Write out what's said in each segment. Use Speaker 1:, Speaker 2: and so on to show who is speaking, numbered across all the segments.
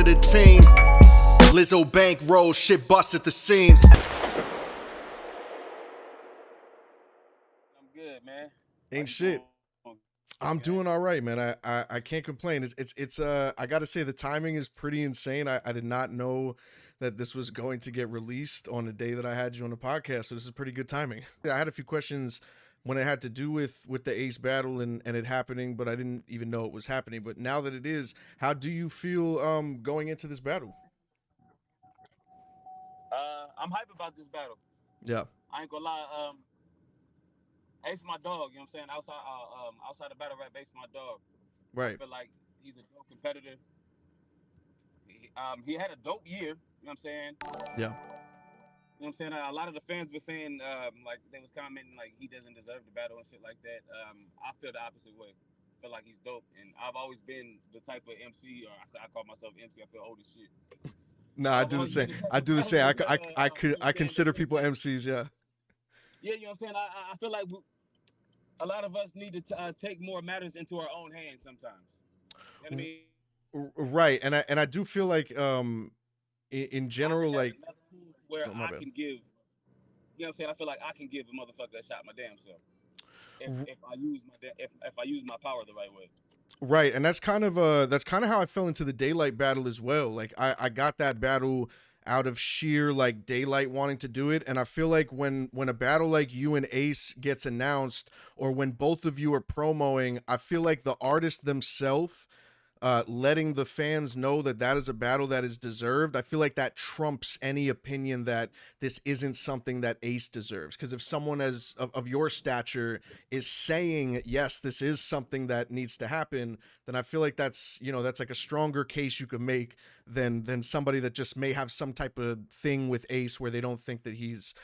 Speaker 1: of the team. Lizzo bankroll, shit bust at the seams.
Speaker 2: I'm good, man.
Speaker 3: Ain't shit. I'm doing all right, man. I can't complain. It's I gotta say the timing is pretty insane. I did not know that this was going to get released on the day that I had you on the podcast, so this is pretty good timing. I had a few questions when it had to do with the Ace battle and it happening, but I didn't even know it was happening. But now that it is, how do you feel going into this battle?
Speaker 2: I'm hype about this battle.
Speaker 3: Yeah.
Speaker 2: I ain't gonna lie. Ace my dog. You know what I'm saying? Outside the battle rap, Ace my dog.
Speaker 3: Right.
Speaker 2: I feel like he's a dope competitor. He had a dope year. You know what I'm saying?
Speaker 3: Yeah.
Speaker 2: You know what I'm saying? A lot of the fans were saying, like, they was commenting, like, he doesn't deserve the battle and shit like that. I feel the opposite way. I feel like he's dope. And I've always been the type of MC, or I call myself MC, I feel old as shit.
Speaker 3: No, I do the same. I do the same. I consider people MCs, yeah.
Speaker 2: Yeah, you know what I'm saying? I feel like a lot of us need to take more matters into our own hands sometimes. You know what I mean?
Speaker 3: Right, and I do feel like in general, like
Speaker 2: where I can give, you know what I'm saying? I feel like I can give a motherfucker a shot my damn self if I use my power the right way.
Speaker 3: Right, and that's kind of how I fell into the Daylight battle as well. Like I got that battle out of sheer like Daylight wanting to do it, and I feel like when a battle like you and Ace gets announced, or when both of you are promoting, I feel like the artist themselves letting the fans know that is a battle that is deserved, I feel like that trumps any opinion that this isn't something that Ace deserves. Because if someone of your stature is saying, yes, this is something that needs to happen, then I feel like that's like a stronger case you could make than somebody that just may have some type of thing with Ace where they don't think that he's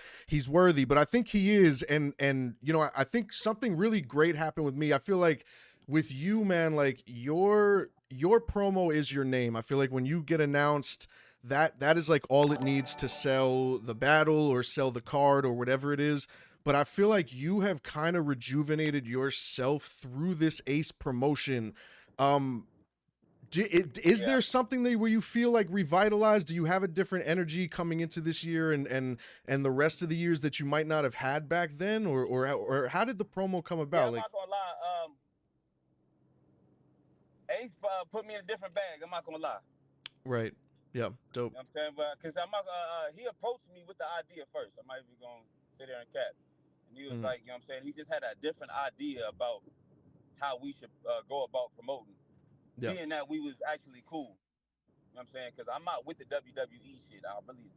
Speaker 3: worthy. But I think he is, and I think something really great happened with me. I feel like with you, man, like your promo is your name. I feel like when you get announced, that is like all it needs to sell the battle or sell the card or whatever it is. But I feel like you have kind of rejuvenated yourself through this Ace promotion. Is there something where you feel like revitalized? Do you have a different energy coming into this year and the rest of the years that you might not have had back then, or how did the promo come about?
Speaker 2: Yeah, I'm not gonna lie. Ace put me in a different bag. I'm not gonna lie.
Speaker 3: Right. Yeah. Dope.
Speaker 2: You know what I'm saying, but because he approached me with the idea first. I'm not even gonna sit there and cap. And he was like, you know what I'm saying? He just had a different idea about how we should go about promoting. Yeah. Being that we was actually cool. You know what I'm saying? Because I'm not with the WWE shit. I really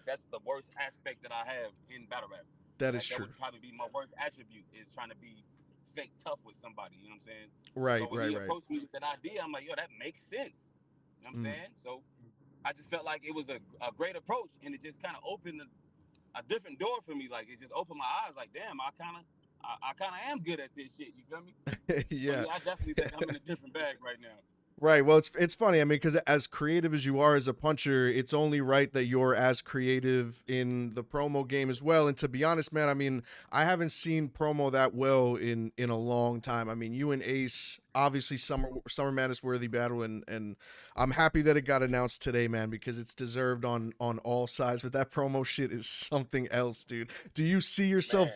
Speaker 2: that's the worst aspect that I have in battle rap.
Speaker 3: That is true.
Speaker 2: That would probably be my worst attribute, is trying to be fake tough with somebody. You know what I'm saying?
Speaker 3: Right,
Speaker 2: so when he approached me with that idea, I'm like, yo, that makes sense. You know what I'm saying? So I just felt like it was a great approach, and it just kind of opened a different door for me. Like, it just opened my eyes. Like, damn, I kind of am good at this shit. You feel me?
Speaker 3: Yeah.
Speaker 2: So, I definitely think I'm in a different bag right now.
Speaker 3: Right. Well, it's funny. I mean, because as creative as you are as a puncher, it's only right that you're as creative in the promo game as well. And to be honest, man, I mean, I haven't seen promo that well in a long time. I mean, you and Ace, obviously Summer Madness worthy battle, and I'm happy that it got announced today, man, because it's deserved on all sides. But that promo shit is something else, dude. Do you see yourself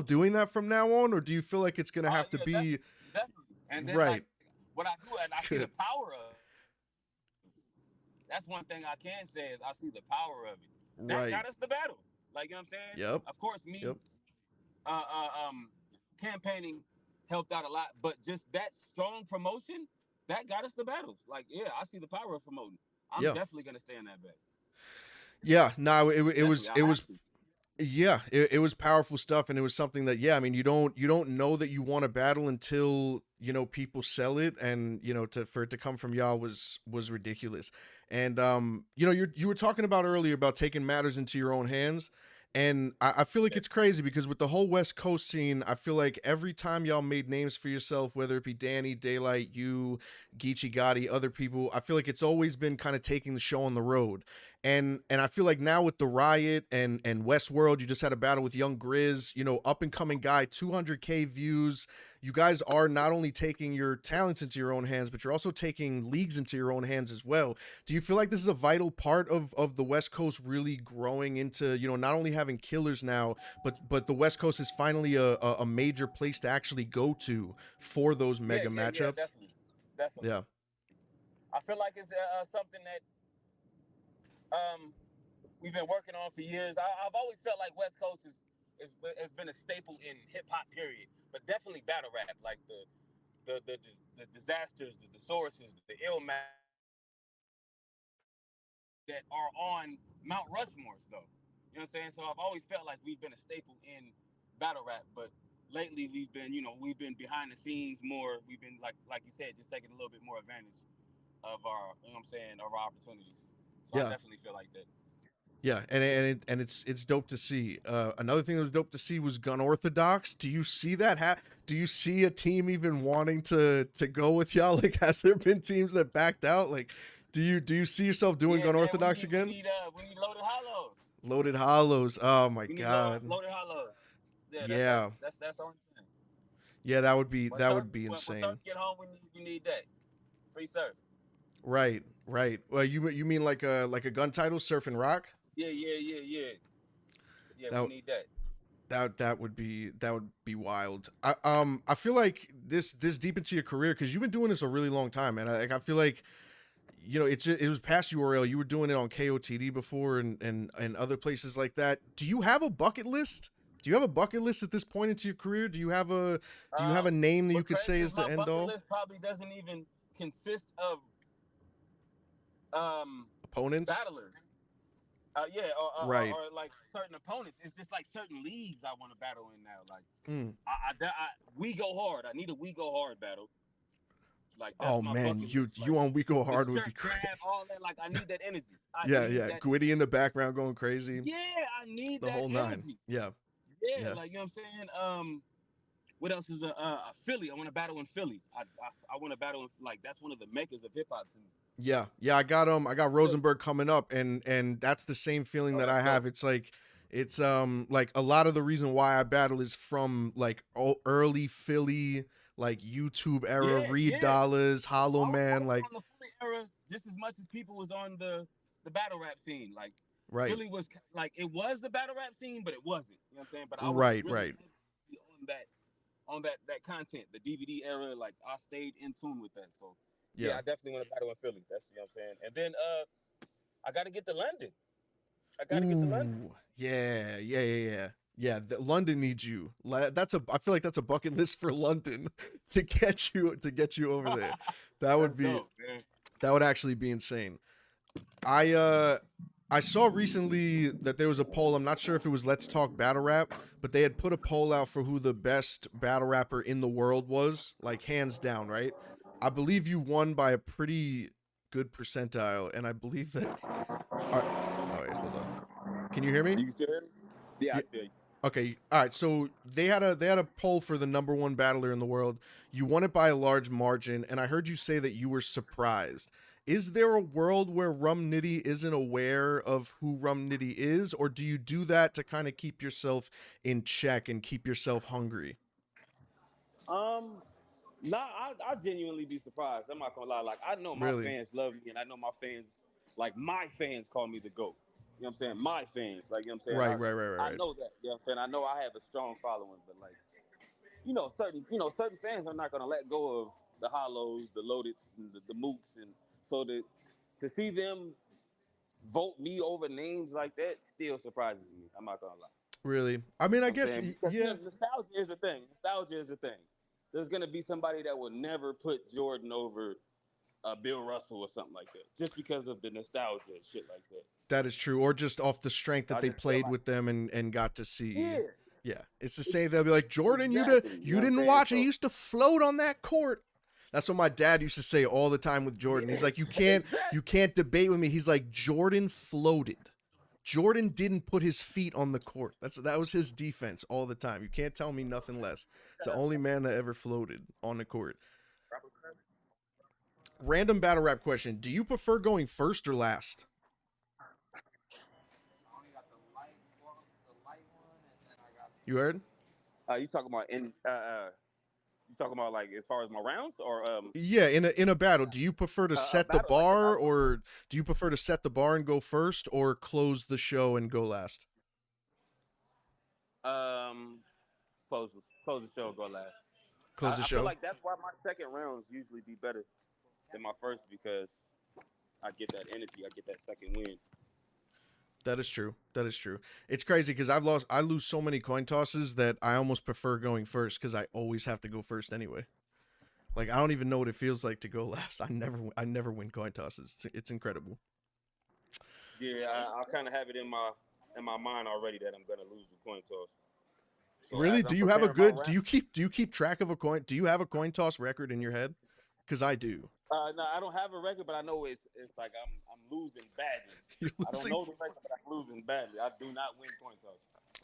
Speaker 3: doing that from now on, or do you feel like it's gonna have to be
Speaker 2: definitely. And then,
Speaker 3: right?
Speaker 2: What I do, and I see the power of it. That's one thing I can say is I see the power of it. That got us the battle. Like, you know what I'm saying?
Speaker 3: Yep.
Speaker 2: Of course, me campaigning helped out a lot, but just that strong promotion, that got us the battles. Like, yeah, I see the power of promoting. I'm definitely gonna stay in that bag.
Speaker 3: Yeah, no, it was. Yeah, it was powerful stuff, and it was something that, yeah, I mean, you don't know that you want a battle until, people sell it, and, for it to come from y'all was ridiculous. And, you were talking about earlier about taking matters into your own hands, and I feel like it's crazy because with the whole West Coast scene, I feel like every time y'all made names for yourself, whether it be Danny, Daylight, you, Geechi, Gotti, other people, I feel like it's always been kind of taking the show on the road. And I feel like now with the Riot and Westworld, you just had a battle with Young Grizz, you know, up and coming guy, 200K views. You guys are not only taking your talents into your own hands, but you're also taking leagues into your own hands as well. Do you feel like this is a vital part of the West Coast really growing into, you know, not only having killers now, but the West Coast is finally a major place to actually go to for those mega matchups?
Speaker 2: Definitely, definitely.
Speaker 3: Yeah.
Speaker 2: I feel like it's something that we've been working on for years. I've always felt like West Coast has been a staple in hip hop, period, but definitely battle rap, like the disasters, the sources, the Illmatic that are on Mount Rushmore's though. You know what I'm saying? So I've always felt like we've been a staple in battle rap, but lately we've been behind the scenes more. We've been like you said, just taking a little bit more advantage of our, you know what I'm saying, of our opportunities. So I
Speaker 3: Yeah.
Speaker 2: definitely feel like that.
Speaker 3: Yeah, and it's dope to see. Another thing that was dope to see was Gun Orthodox. Do you see that? Do you see a team even wanting to go with y'all? Like, has there been teams that backed out? Like, do you see yourself doing Gun Orthodox again?
Speaker 2: We need Loaded Hollows.
Speaker 3: Loaded Hollows. Oh my
Speaker 2: We need
Speaker 3: god.
Speaker 2: Loaded Hollows. Yeah,
Speaker 3: Yeah.
Speaker 2: that's the only thing.
Speaker 3: Yeah, that would be
Speaker 2: When Surf
Speaker 3: insane.
Speaker 2: when Surf get home, we need that free Surf.
Speaker 3: Right, right. Well, you mean like a gun title, Surf and Rock?
Speaker 2: Yeah.
Speaker 3: That
Speaker 2: We need that.
Speaker 3: that would be wild. I feel like this deep into your career, because you've been doing this a really long time, and I feel like, you know, it was past URL. You were doing it on KOTD before and other places like that. Do you have a bucket list? Do you have a bucket list at this point into your career? Do you have a name that you could say is the end all?
Speaker 2: My bucket list probably doesn't even consist of
Speaker 3: Opponents?
Speaker 2: battlers.
Speaker 3: Right.
Speaker 2: Or like certain opponents. It's just like certain leagues I want to battle in now. Like we go hard. I need a we go hard battle. Like that's
Speaker 3: Oh
Speaker 2: my
Speaker 3: man,
Speaker 2: bucket
Speaker 3: you
Speaker 2: list.
Speaker 3: you
Speaker 2: Like,
Speaker 3: on We Go Hard would be
Speaker 2: grab,
Speaker 3: crazy.
Speaker 2: all that. Like I need that energy.
Speaker 3: Yeah. Gwitty in the background going crazy.
Speaker 2: Yeah, I need
Speaker 3: The
Speaker 2: that
Speaker 3: whole nine.
Speaker 2: energy.
Speaker 3: Yeah.
Speaker 2: Yeah, like, you know what I'm saying? What else is Philly? I want to battle in Philly. I want to battle in, like, that's one of the makers of hip hop to me.
Speaker 3: Yeah. I got Rosenberg coming up, and that's the same feeling that I have. It's like like a lot of the reason why I battle is from like early Philly, like YouTube era, Reed Dollars, Hollow Man, like
Speaker 2: on the Philly era just as much as people was on the battle rap scene. Like,
Speaker 3: right.
Speaker 2: Philly was like, it was the battle rap scene, but it wasn't. You know what I'm saying? But I was
Speaker 3: right.
Speaker 2: on that content, the DVD era. Like, I stayed in tune with that. So yeah, I definitely want to battle in Philly. That's, you know what I'm saying. And then I got to get to London.
Speaker 3: Yeah. London needs you. I feel like that's a bucket list for London to get you over there. That would be
Speaker 2: dope, man.
Speaker 3: That would actually be insane. I saw recently that there was a poll. I'm not sure if it was Let's Talk Battle Rap, but they had put a poll out for who the best battle rapper in the world was, like hands down, right? I believe you won by a pretty good percentile, and I believe that. Oh wait, hold on. Can you hear me?
Speaker 2: You still hear me? Yeah, I feel you.
Speaker 3: Okay, all right. So they had a poll for the number one battler in the world. You won it by a large margin, and I heard you say that you were surprised. Is there a world where Rum Nitty isn't aware of who Rum Nitty is, or do you do that to kind of keep yourself in check and keep yourself hungry?
Speaker 2: I genuinely be surprised. I'm not gonna lie. Like, I know my fans love me, and I know my fans call me the GOAT. You know what I'm saying? My fans, like, you know what I'm saying?
Speaker 3: Right.
Speaker 2: I know that. You know what I'm saying? I know I have a strong following, but like, certain fans are not gonna let go of the Hollows, the Loadeds, and the Mooks, and so to see them vote me over names like that still surprises me. I'm not gonna lie.
Speaker 3: Really? I mean, I guess,
Speaker 2: Because,
Speaker 3: yeah.
Speaker 2: Nostalgia is a thing. There's gonna be somebody that will never put Jordan over Bill Russell or something like that, just because of the nostalgia and shit like that.
Speaker 3: That is true, or just off the strength that they played with them and got to see. Yeah. It's the same. They'll be like, Jordan, you didn't watch. He used to float on that court. That's what my dad used to say all the time with Jordan. He's like, you can't debate with me. He's like, Jordan floated. Jordan didn't put his feet on the court. That was his defense all the time. You can't tell me nothing less. It's the only man that ever floated on the court. Random battle rap question. Do you prefer going first or last? You heard?
Speaker 2: You talking about you talking about like as far as my rounds or
Speaker 3: Yeah, in a battle, do you prefer to
Speaker 2: a
Speaker 3: set the
Speaker 2: battle like a
Speaker 3: bar,
Speaker 2: battle?
Speaker 3: or do you prefer to set the bar and go first, or close the show and go last?
Speaker 2: Um, close close the show, go last.
Speaker 3: Close the
Speaker 2: I feel
Speaker 3: show.
Speaker 2: like that's why my second rounds usually be better than my first because I get that energy, I get that second win.
Speaker 3: That is true. That is true. It's crazy because I lose so many coin tosses that I almost prefer going first because I always have to go first anyway. Like I don't even know what it feels like to go last. I never win coin tosses. It's incredible.
Speaker 2: Yeah, I kind of have it in my mind already that I'm gonna lose the coin toss. So
Speaker 3: Really?
Speaker 2: as
Speaker 3: Do
Speaker 2: I'm
Speaker 3: you have a
Speaker 2: preparing my
Speaker 3: good?
Speaker 2: round,
Speaker 3: Do you keep track of a coin? Do you have a coin toss record in your head? Because I do.
Speaker 2: no, I don't have a record, but I know it's like I'm losing badly.
Speaker 3: You're
Speaker 2: I don't
Speaker 3: losing.
Speaker 2: know the record, but I'm losing badly. I do not win coin toss.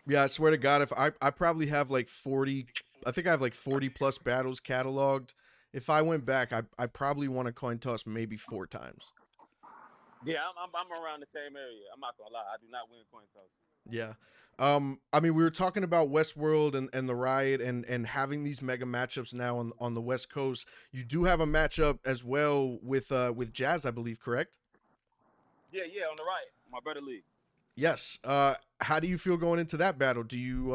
Speaker 3: Yeah, I swear to God, if I probably have like 40, I think I have like 40 plus battles cataloged. If I went back, I probably won a coin toss maybe 4 times.
Speaker 2: Yeah, I'm around the same area. I'm not gonna lie, I do not win coin toss.
Speaker 3: Yeah. I mean, we were talking about Westworld and the Riot and having these mega matchups now on the West Coast. You do have a matchup as well with Jazz, I believe, correct?
Speaker 2: Yeah, on the right, my brother league.
Speaker 3: Yes. How do you feel going into that battle? Do you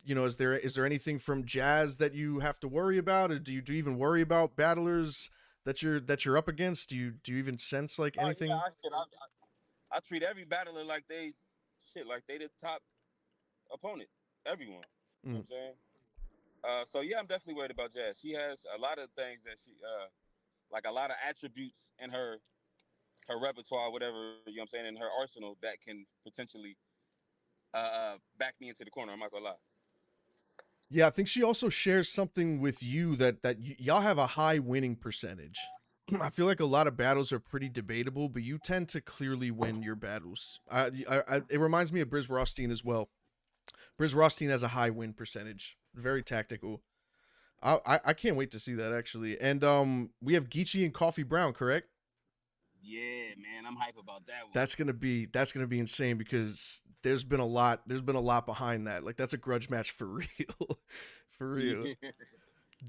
Speaker 3: is there anything from Jazz that you have to worry about, or do you even worry about battlers that you're up against? Do you even sense like anything?
Speaker 2: Yeah, I treat every battler like they the top opponent. Everyone. You know what I'm saying? So yeah, I'm definitely worried about Jazz. She has a lot of things that she like a lot of attributes in her repertoire, whatever, you know what I'm saying, in her arsenal that can potentially back me into the corner. I'm not gonna lie.
Speaker 3: Yeah, I think she also shares something with you that y'all have a high winning percentage. I feel like a lot of battles are pretty debatable, but you tend to clearly win your battles. It reminds me of Briz Rothstein as well. Briz Rothstein has a high win percentage, very tactical. I can't wait to see that actually. And we have Geechi and Coffee Brown, correct?
Speaker 2: Yeah, man, I'm hype about that one.
Speaker 3: That's gonna be insane because there's been a lot behind that. Like that's a grudge match for real, for real.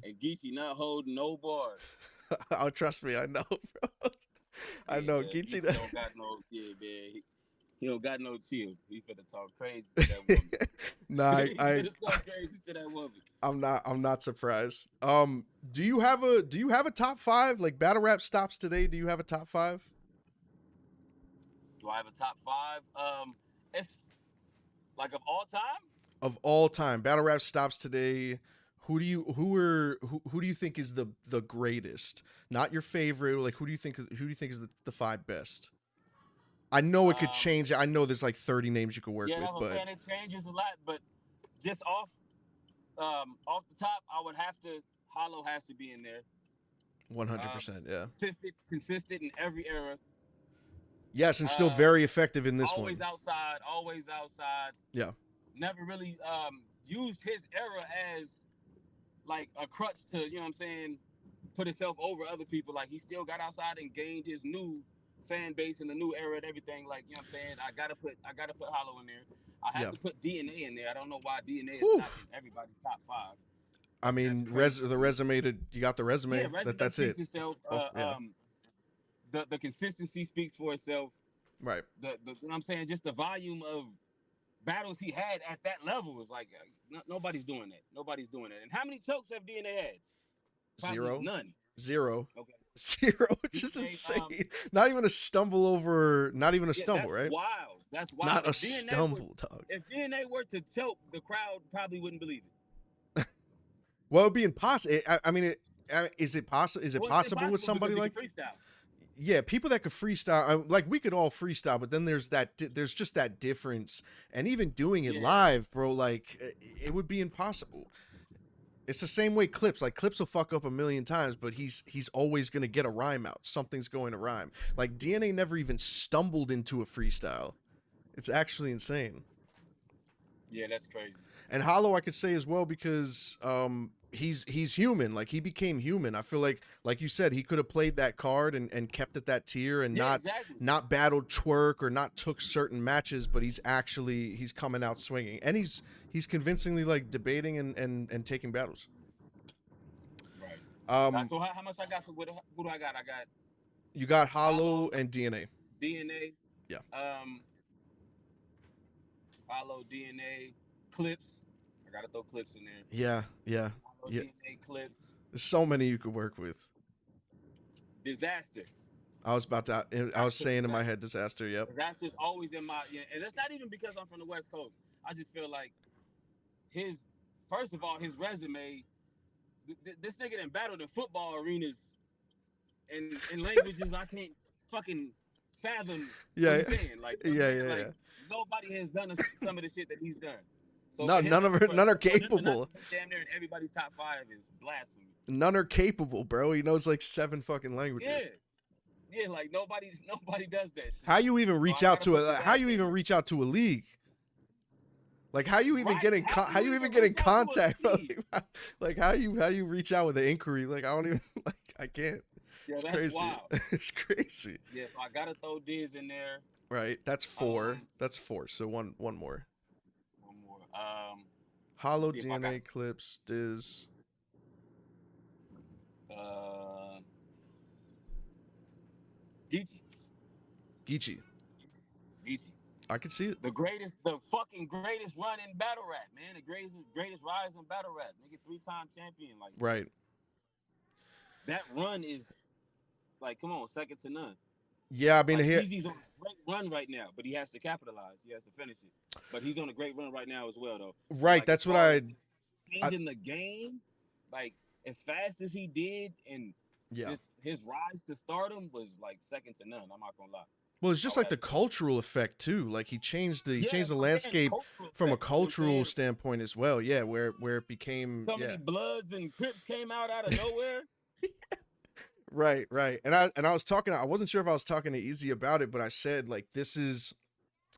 Speaker 2: And Geechi not holding no bars.
Speaker 3: Oh, trust me, I know, bro. I know Geechi.
Speaker 2: Geechi don't got no man. He don't got no chill. He finna talk crazy to that woman.
Speaker 3: Nah,
Speaker 2: he finna talk crazy to that woman.
Speaker 3: I'm not surprised. Do you have a top 5 like battle rap stops today? Do you have a top 5?
Speaker 2: Do I have a top 5? It's like of all time.
Speaker 3: Of all time, battle rap stops today. Who do you think is the greatest? Not your favorite. Like who do you think is the 5 best? I know it could change. I know there's like 30 names you could work with,
Speaker 2: that's what
Speaker 3: but
Speaker 2: I'm saying. It changes a lot. But just off the top, I would have to. Hollow has to be in there.
Speaker 3: 100%. Yeah.
Speaker 2: Consistent in every era.
Speaker 3: Yes, and still very effective in this
Speaker 2: always
Speaker 3: one.
Speaker 2: Always outside.
Speaker 3: Yeah.
Speaker 2: Never really used his era as like a crutch to, you know what I'm saying, put himself over other people. Like he still got outside and gained his new fan base in the new era and everything. Like, you know what I'm saying? I gotta put Hollow in there. I have to put DNA in there. I don't know why DNA is not in everybody's top 5.
Speaker 3: I mean, the resume you got the resume.
Speaker 2: Yeah,
Speaker 3: that's it.
Speaker 2: Itself. The consistency speaks for itself.
Speaker 3: Right.
Speaker 2: You know what I'm saying? Just the volume of battles he had at that level is like nobody's doing that. Nobody's doing it. And how many chokes have DNA had? Probably
Speaker 3: 0.
Speaker 2: None.
Speaker 3: 0.
Speaker 2: Okay.
Speaker 3: 0, which is insane. Not even a stumble over. Not even a stumble,
Speaker 2: that's
Speaker 3: right?
Speaker 2: Wild. That's wild.
Speaker 3: Not a stumble, dog.
Speaker 2: If DNA were to choke, the crowd probably wouldn't believe it.
Speaker 3: Well, it'd be impossible. I mean, is it possible? Is it possible with somebody like?
Speaker 2: Freestyle.
Speaker 3: Yeah, people that could freestyle, like we could all freestyle, but then there's just that difference, and even doing it live, bro, like it would be impossible. It's the same way Clips will fuck up a million times, but he's always gonna get a rhyme out. Something's going to rhyme. Like DNA never even stumbled into a freestyle. It's actually insane.
Speaker 2: Yeah, that's crazy.
Speaker 3: And Hollow, I could say as well because he's human. Like he became human. I feel like you said, he could have played that card and kept it that tier and not battled Twerk or not took certain matches, but he's coming out swinging, and he's he's convincingly like debating and taking battles.
Speaker 2: Right. So how much I got? Who do I got? I got.
Speaker 3: You got Hollow and DNA.
Speaker 2: DNA.
Speaker 3: Yeah.
Speaker 2: Hollow, DNA, Clips. I gotta throw Clips in there.
Speaker 3: Yeah.
Speaker 2: Hollow, DNA, Clips.
Speaker 3: There's so many you could work with.
Speaker 2: Disaster.
Speaker 3: I was saying in my head, Disaster. Yep.
Speaker 2: Disaster's always in my, and it's not even because I'm from the West Coast. I just feel like first of all, his resume. This nigga done battled in football arenas and in languages I can't fucking fathom.
Speaker 3: Yeah.
Speaker 2: What he's saying. Like,
Speaker 3: Yeah.
Speaker 2: Nobody has done some of the shit that he's done. So
Speaker 3: none are capable.
Speaker 2: Damn near in everybody's top 5 is blasphemy.
Speaker 3: None are capable, bro. He knows like 7 fucking languages.
Speaker 2: Yeah, like nobody does that shit.
Speaker 3: How you even reach out to a league? Like how you even get in contact, bro? Like how you reach out with an inquiry? Like I don't even I can't.
Speaker 2: Yeah,
Speaker 3: it's
Speaker 2: that's
Speaker 3: crazy.
Speaker 2: Wild.
Speaker 3: It's crazy.
Speaker 2: Yeah, so I gotta throw Diz in there.
Speaker 3: Right, that's 4. That's 4. So one more.
Speaker 2: One more.
Speaker 3: Hollow, DNA, Clips, Diz.
Speaker 2: Geechi.
Speaker 3: I can see it.
Speaker 2: The fucking greatest run in battle rap, man. The greatest rise in battle rap. Nigga, 3-time champion. Like,
Speaker 3: right.
Speaker 2: That run is like, come on, second to none.
Speaker 3: Yeah, I mean,
Speaker 2: like, Easy's on a great run right now, but he has to capitalize. He has to finish it. But he's on a great run right now as well, though.
Speaker 3: Right,
Speaker 2: like,
Speaker 3: that's what
Speaker 2: changing the game, like as fast as he did, and just his rise to stardom was like second to none. I'm not gonna lie.
Speaker 3: Well, it's just like the cultural effect too. Like he changed the landscape from a cultural standpoint as well. Yeah, where it became
Speaker 2: so many Bloods and Crips came out of nowhere.
Speaker 3: Right. And I was talking. I wasn't sure if I was talking to Easy about it, but I said like this is.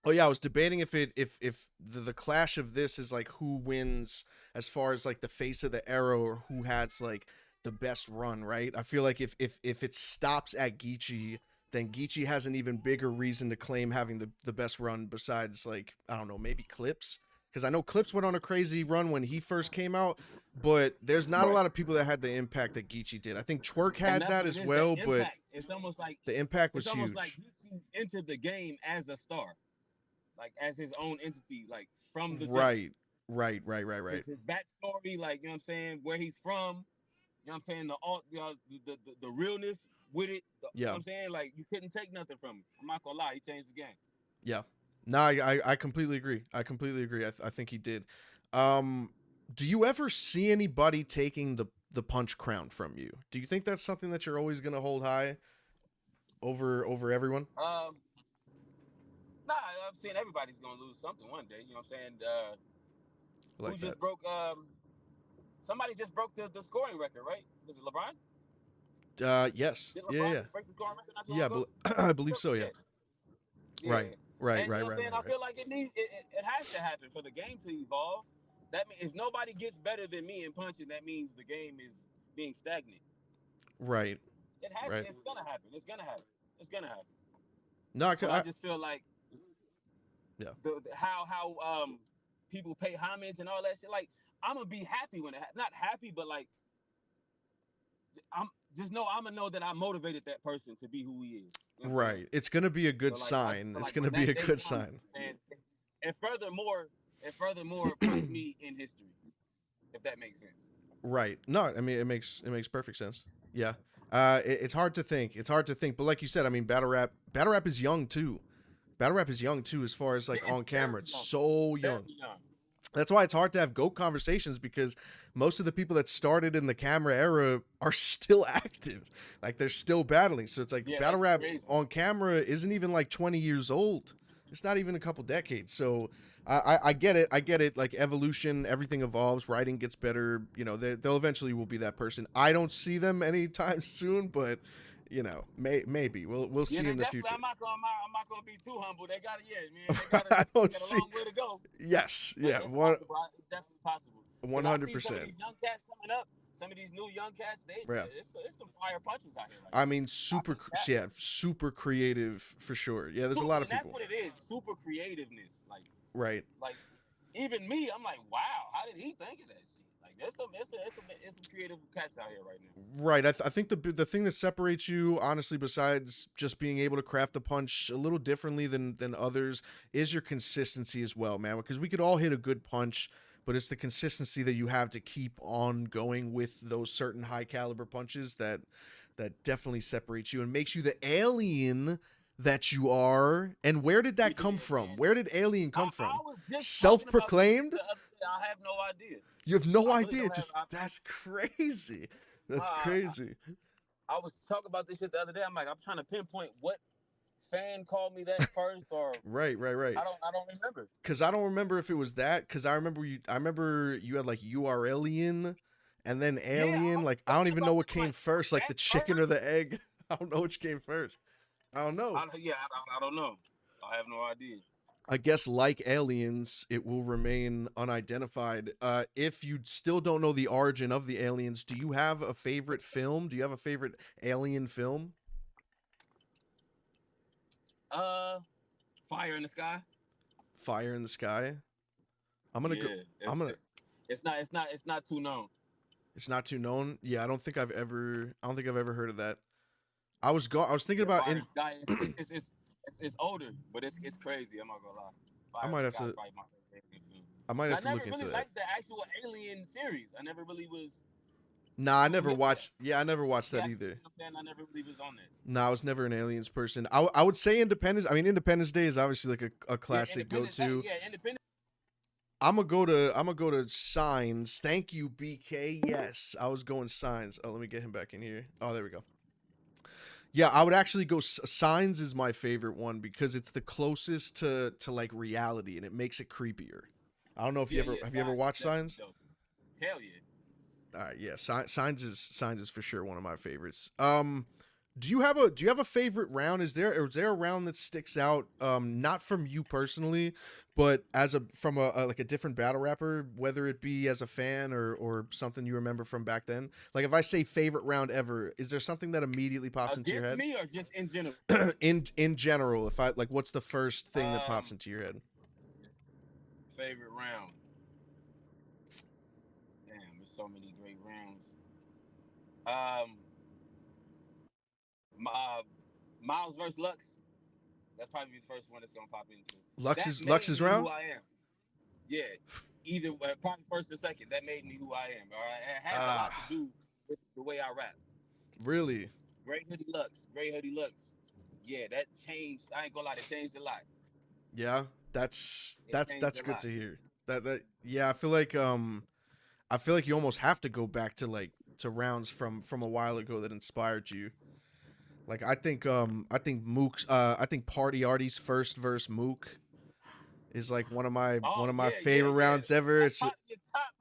Speaker 3: Oh yeah, I was debating if the clash of this is like who wins as far as like the face of the era or who has like the best run. Right. I feel like if it stops at Geechi, then Geechi has an even bigger reason to claim having the best run besides like, I don't know, maybe Clips. Because I know Clips went on a crazy run when he first came out, but there's not a lot of people that had the impact that Geechi did. I think Twerk had that as well, but
Speaker 2: it's almost like
Speaker 3: the impact was
Speaker 2: huge.
Speaker 3: It's
Speaker 2: almost like Geechi entered the game as a star, like as his own entity, like from the
Speaker 3: right.
Speaker 2: His backstory, like, you know what I'm saying, where he's from, you know what I'm saying, the realness with it. You know what I'm saying, like you couldn't take nothing from him. I'm not gonna lie, he changed the game.
Speaker 3: Yeah. No, I completely agree. I think he did. Do you ever see anybody taking the punch crown from you? Do you think that's something that you're always gonna hold high over everyone?
Speaker 2: Nah, I'm saying everybody's gonna lose something one day. You know what I'm saying?
Speaker 3: Like
Speaker 2: who just broke? Somebody just broke the scoring record, right? Was it LeBron?
Speaker 3: Yes.
Speaker 2: Did LeBron break the scoring record not too long ago?
Speaker 3: I believe so. Yeah. Right.
Speaker 2: And, you know what I'm saying? I feel like it has to happen for the game to evolve. That means if nobody gets better than me in punching, that means the game is being stagnant.
Speaker 3: Right.
Speaker 2: It has. Right. It's gonna happen. It's gonna happen.
Speaker 3: No,
Speaker 2: I just feel like how people pay homage and all that shit. Like, I'm gonna be happy when not happy, but like I'm gonna know that I motivated that person to be who he is. You know
Speaker 3: right. It's gonna be a good sign. It's gonna be a good sign.
Speaker 2: And furthermore, puts me in history, if that makes sense.
Speaker 3: Right. No, I mean it makes perfect sense. Yeah. It's hard to think. But like you said, I mean, battle rap is young too. Battle rap is young too, as far as like on camera. It's so young. That's why it's hard to have GOAT conversations, because most of the people that started in the camera era are still active. Like they're still battling. So it's like battle rap on camera isn't even like 20 years old. It's not even a couple decades. So I get it. Like evolution, everything evolves. Writing gets better. You know, they'll eventually will be that person. I don't see them anytime soon, but you know, maybe we'll see in the future.
Speaker 2: I'm not gonna be too humble. They got a long way to go.
Speaker 3: Yes, yeah,
Speaker 2: it's definitely possible.
Speaker 3: 100%.
Speaker 2: Some of these young cats coming up. Some of these new young cats, it's some fire punches out here.
Speaker 3: I mean, super creative for sure. Yeah, there's a lot of people.
Speaker 2: That's what it is. Super creativeness, like
Speaker 3: right.
Speaker 2: Like even me, I'm like, wow, how did he think of that shit? Like, there's some creative cats out here right now.
Speaker 3: Right. I think the thing that separates you, honestly, besides just being able to craft a punch a little differently than others, is your consistency as well, man. Because we could all hit a good punch, but it's the consistency that you have to keep on going with those certain high caliber punches that definitely separates you and makes you the alien that you are. And where did that come from?
Speaker 2: Man.
Speaker 3: Where did alien come
Speaker 2: I
Speaker 3: from?
Speaker 2: was just
Speaker 3: Self-proclaimed?
Speaker 2: the other day. I have no idea.
Speaker 3: You have no
Speaker 2: I really
Speaker 3: idea.
Speaker 2: don't
Speaker 3: Just
Speaker 2: have.
Speaker 3: that's crazy. That's
Speaker 2: Uh,
Speaker 3: crazy.
Speaker 2: I was talking about this shit the other day. I'm like, I'm trying to pinpoint what fan called me that first, or
Speaker 3: Right.
Speaker 2: I don't remember.
Speaker 3: Cause I don't remember if it was that. Cause I remember you had like URLian and then
Speaker 2: Yeah,
Speaker 3: alien.
Speaker 2: I was
Speaker 3: Like I don't
Speaker 2: thinking
Speaker 3: even
Speaker 2: about
Speaker 3: know what
Speaker 2: this,
Speaker 3: came
Speaker 2: like,
Speaker 3: first, like
Speaker 2: that
Speaker 3: the chicken or
Speaker 2: first?
Speaker 3: the egg. I don't know which came first. I don't know.
Speaker 2: I don't know. I have no idea.
Speaker 3: I guess like aliens, it will remain unidentified. If you still don't know the origin of the aliens, do you have a favorite film? Do you have a favorite alien film?
Speaker 2: Fire in the Sky.
Speaker 3: Fire in the Sky. I'm gonna go.
Speaker 2: Yeah,
Speaker 3: I'm gonna.
Speaker 2: it's not too known.
Speaker 3: It's not too known. Yeah, I don't think I've ever heard of that. I was thinking
Speaker 2: Yeah,
Speaker 3: about
Speaker 2: Fire in
Speaker 3: in.
Speaker 2: the Sky. It's older, but it's crazy. I'm not gonna lie.
Speaker 3: I
Speaker 2: Fire in
Speaker 3: might
Speaker 2: the
Speaker 3: have
Speaker 2: Sky is
Speaker 3: to.
Speaker 2: probably my favorite film.
Speaker 3: I might
Speaker 2: I
Speaker 3: have to
Speaker 2: never
Speaker 3: look into
Speaker 2: really
Speaker 3: that.
Speaker 2: liked the actual Alien series. I never really was
Speaker 3: Nah, I
Speaker 2: too
Speaker 3: never
Speaker 2: hip to that.
Speaker 3: watched. Yeah, I never watched
Speaker 2: Yeah,
Speaker 3: that
Speaker 2: you
Speaker 3: either.
Speaker 2: know what I'm saying? I never really was on that.
Speaker 3: No, I was never an aliens person. I would say Independence. I mean, Independence Day is obviously like a classic go to.
Speaker 2: Yeah, Independent.
Speaker 3: I'm gonna go to Signs. Thank you, BK. Yes, I was going Signs. Oh, let me get him back in here. Oh, there we go. Yeah, I would actually go. Signs is my favorite one because it's the closest to like reality, and it makes it creepier. I don't know if you ever have you ever watched Signs?
Speaker 2: Hell yeah.
Speaker 3: All right, yeah, Signs is for sure one of my favorites. Do you have a favorite round? Is there a round that sticks out? Not from you personally, but from a like a different battle rapper, whether it be as a fan or something you remember from back then. Like if I say favorite round ever, is there something that immediately pops into your head?
Speaker 2: Me or just in general?
Speaker 3: in general, if I like, what's the first thing that pops into your head?
Speaker 2: Favorite round. Damn, there's so many great rounds. Miles versus Lux. That's probably the first one that's gonna pop into.
Speaker 3: Lux's round.
Speaker 2: Who I am. Yeah, either probably first or second. That made me who I am. All right, it has a lot to do with the way I rap.
Speaker 3: Really?
Speaker 2: Great Hoodie Lux. Yeah, that changed. I ain't gonna lie, it changed a lot.
Speaker 3: Yeah, that's good to hear. That yeah, I feel like you almost have to go back to like to rounds from a while ago that inspired you. Like I think Mook's I think Party Artie's first verse Mook is like one of my favorite rounds ever. It's
Speaker 2: top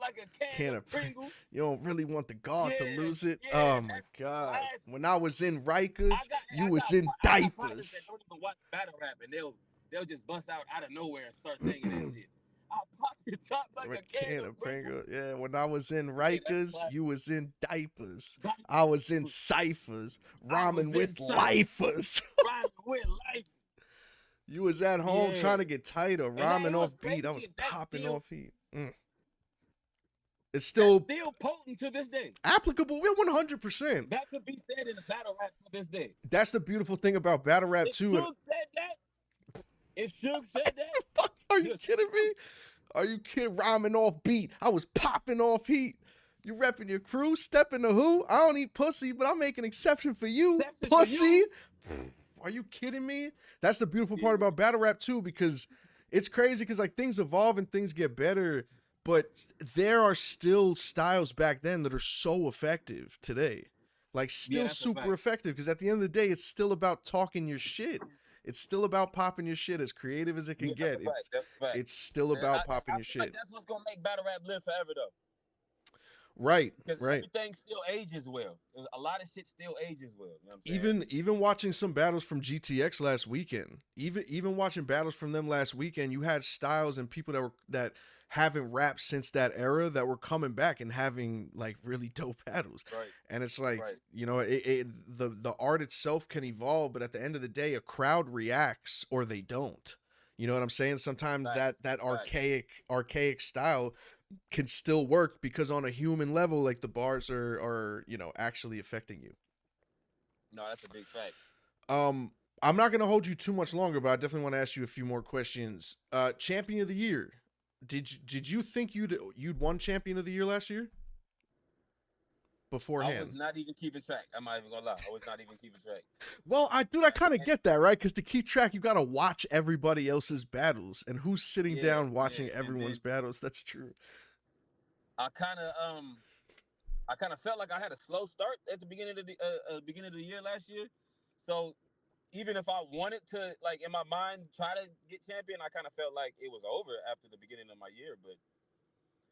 Speaker 2: like a can of Pringles.
Speaker 3: You don't really want the guard to lose it. Oh my god! Classic. When I was in Rikers, you was in diapers.
Speaker 2: That don't even watch battle rap, and they'll just bust out of nowhere and start singing that shit. I pop your top like a can of Pringles.
Speaker 3: Yeah, when I was in Rikers, you was in diapers. I was in ciphers, rhyming with lifers.
Speaker 2: Rhyming with life.
Speaker 3: You was at home trying to get tight or rhyming off beat. I was popping off heat. It's still
Speaker 2: potent to this day.
Speaker 3: Applicable. We're 100%.
Speaker 2: That could be said in a battle rap to this day.
Speaker 3: That's the beautiful thing about battle rap too.
Speaker 2: If Suge said that,
Speaker 3: fuck, are you kidding me? Are you kidding? Rhyming off beat. I was popping off heat. You repping your crew, stepping to who? I don't eat pussy, but I'll make an exception for you, pussy. Are you kidding me? That's the beautiful part about battle rap too, because it's crazy because like things evolve and things get better, but there are still styles back then that are so effective today. Like still super effective because at the end of the day, it's still about talking your shit. It's still about popping your shit, as creative as it can get. It's still about popping your shit.
Speaker 2: Like that's what's gonna make battle rap live forever, though.
Speaker 3: Right,
Speaker 2: because
Speaker 3: right.
Speaker 2: Everything still ages well. There's a lot of shit still ages well. You know what I'm saying?
Speaker 3: Even watching some battles from GTX last weekend, even watching battles from them last weekend, you had styles and people that haven't rapped since that era that were coming back and having like really dope battles.
Speaker 2: Right.
Speaker 3: And it's like, you know, the art itself can evolve, but at the end of the day, a crowd reacts or they don't. You know what I'm saying? Sometimes
Speaker 2: Facts.
Speaker 3: that
Speaker 2: Facts.
Speaker 3: archaic style can still work because on a human level, like the bars are actually affecting you.
Speaker 2: No, that's a big fact.
Speaker 3: Um, I'm not gonna hold you too much longer, but I definitely want to ask you a few more questions. Champion of the year. Did you think you'd won champion of the year last year
Speaker 2: I was
Speaker 3: beforehand?
Speaker 2: not even keeping track. I'm not even gonna lie. I was not even keeping track.
Speaker 3: Well, I kind of get that, right? Because to keep track, you got to watch everybody else's battles, and who's sitting
Speaker 2: Yeah,
Speaker 3: down watching
Speaker 2: yeah. And
Speaker 3: everyone's
Speaker 2: then
Speaker 3: battles. That's true.
Speaker 2: I kind of I kind of felt like I had a slow start at the beginning of the year last year. So even if I wanted to, like in my mind, try to get champion, I kind of felt like it was over after the beginning of my year. But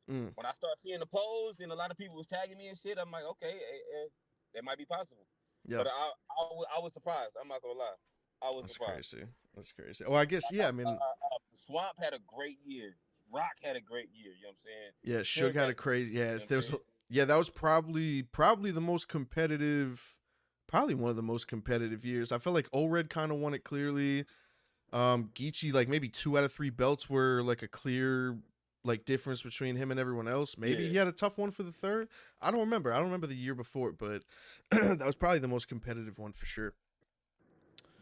Speaker 3: Mm,
Speaker 2: when I start seeing the polls and a lot of people was tagging me and shit, I'm like, okay, it might be possible.
Speaker 3: yeah,
Speaker 2: But I was surprised. I'm not gonna lie, I was
Speaker 3: that's
Speaker 2: surprised.
Speaker 3: crazy. That's crazy. Well, I guess yeah. I mean,
Speaker 2: Swamp had a great year. Rock had a great year. You know what I'm saying?
Speaker 3: yeah, Suge
Speaker 2: Suge
Speaker 3: had
Speaker 2: had
Speaker 3: a
Speaker 2: a great
Speaker 3: crazy.
Speaker 2: year.
Speaker 3: Yeah,
Speaker 2: You know what I'm
Speaker 3: there's
Speaker 2: saying?
Speaker 3: yeah, that was probably the most competitive, probably one of the most competitive years. I felt like Ored kind of won it clearly. Geechi, like maybe 2 out of 3 belts were like a clear like difference between him and everyone else. Maybe
Speaker 2: Yeah,
Speaker 3: he had a tough one for the third. I don't remember. I don't remember the year before, but that was probably the most competitive one for sure.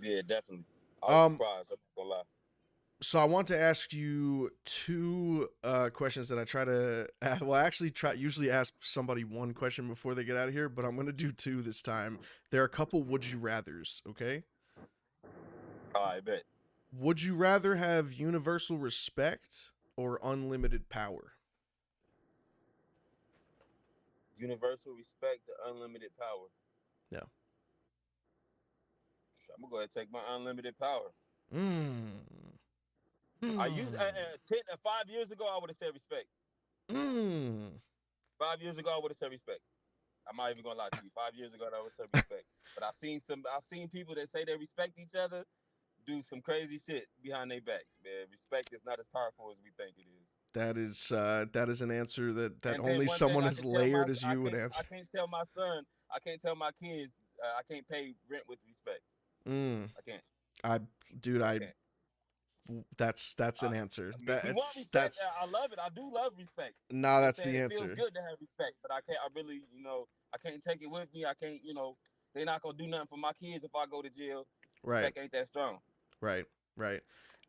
Speaker 2: yeah, definitely. I was
Speaker 3: Um,
Speaker 2: surprised. I'm not gonna lie.
Speaker 3: so I want to ask you two questions that I try to well, I actually try usually ask somebody one question before they get out of here, but I'm gonna do two this time. There are a couple would you rather's, okay?
Speaker 2: I bet.
Speaker 3: Would you rather have universal respect or unlimited power?
Speaker 2: Universal respect to unlimited power.
Speaker 3: Yeah.
Speaker 2: I'm gonna go ahead and take my unlimited power.
Speaker 3: Mm.
Speaker 2: I used
Speaker 3: Mm.
Speaker 2: 5 years ago. I would have said respect.
Speaker 3: Mm.
Speaker 2: 5 years ago, I would have said respect. I'm not even gonna lie to you. 5 years ago, I would have said respect. But I've seen people that say they respect each other do some crazy shit behind their backs. Man, respect is not as powerful as we think it is.
Speaker 3: That is an answer that
Speaker 2: And then
Speaker 3: only
Speaker 2: one thing
Speaker 3: someone
Speaker 2: I
Speaker 3: as
Speaker 2: can tell my
Speaker 3: layered as you would
Speaker 2: I
Speaker 3: answer.
Speaker 2: can't tell my son, I can't tell my kids, I can't pay rent with respect.
Speaker 3: Mm.
Speaker 2: I can't.
Speaker 3: I dude,
Speaker 2: I
Speaker 3: I
Speaker 2: can't.
Speaker 3: that's
Speaker 2: I,
Speaker 3: an answer.
Speaker 2: I mean, we want respect. I love it. I do love respect.
Speaker 3: Nah,
Speaker 2: You know what
Speaker 3: that's
Speaker 2: I'm saying?
Speaker 3: the
Speaker 2: It feels
Speaker 3: answer.
Speaker 2: good to have respect, but I can't. I really, I can't take it with me. I can't. They're not gonna do nothing for my kids if I go to jail.
Speaker 3: Right.
Speaker 2: Respect ain't that strong.
Speaker 3: Right. Right.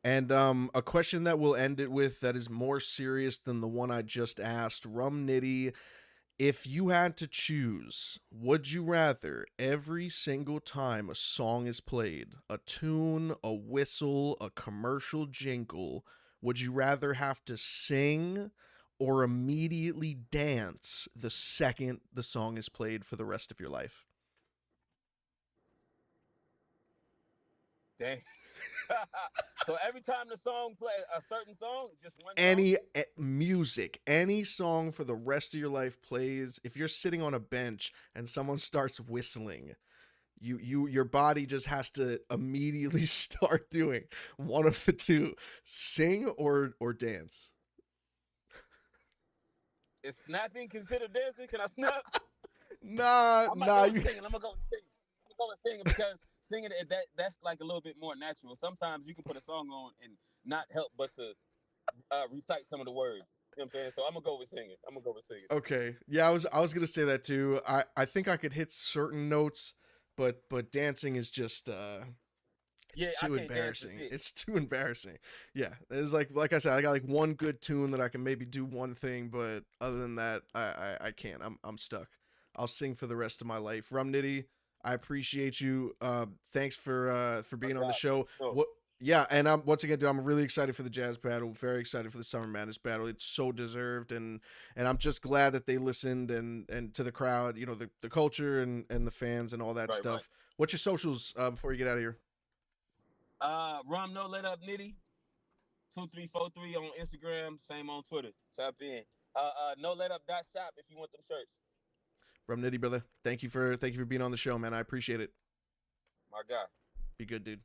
Speaker 3: And a question that we'll end it with that is more serious than the one I just asked. Rum Nitty, if you had to choose, would you rather every single time a song is played, a tune, a whistle, a commercial jingle, would you rather have to sing or immediately dance the second the song is played for the rest of your life?
Speaker 2: Dang. So every time the song play a certain song, just one song.
Speaker 3: Any music, any song for the rest of your life plays. If you're sitting on a bench and someone starts whistling, your body just has to immediately start doing one of the two: sing or dance.
Speaker 2: Is snapping considered dancing? Can I snap?
Speaker 3: Nah,
Speaker 2: I might
Speaker 3: nah.
Speaker 2: go with singing. I'm gonna go with singing. I'm gonna go with singing because singing that's like a little bit more natural. Sometimes you can put a song on and not help but to recite some of the words. You know what I'm saying? So I'm gonna go with singing. I'm gonna go with singing.
Speaker 3: Okay, yeah, I was gonna say that too. I think I could hit certain notes, but dancing is just it's
Speaker 2: Yeah, I
Speaker 3: too
Speaker 2: can't dance for
Speaker 3: embarrassing.
Speaker 2: shit.
Speaker 3: It's too embarrassing. Yeah, it's like I said, I got like one good tune that I can maybe do one thing, but other than that, I can't. I'm stuck. I'll sing for the rest of my life. Rum Nitty, I appreciate you. Thanks for
Speaker 2: My
Speaker 3: being on the
Speaker 2: God,
Speaker 3: show.
Speaker 2: for sure.
Speaker 3: What? Yeah, and I'm once again, dude, I'm really excited for the Jazz battle. Very excited for the Summer Madness battle. It's so deserved, and I'm just glad that they listened and to the crowd, the culture and the fans and all that
Speaker 2: Right, right.
Speaker 3: stuff. What's your socials before you get out of here?
Speaker 2: Rum no let up nitty 2343 on Instagram. Same on Twitter. Tap in. No let up dot shop if you want them shirts.
Speaker 3: Rum Nitty, brother. Thank you for being on the show, man. I appreciate it.
Speaker 2: My God.
Speaker 3: Be good, dude.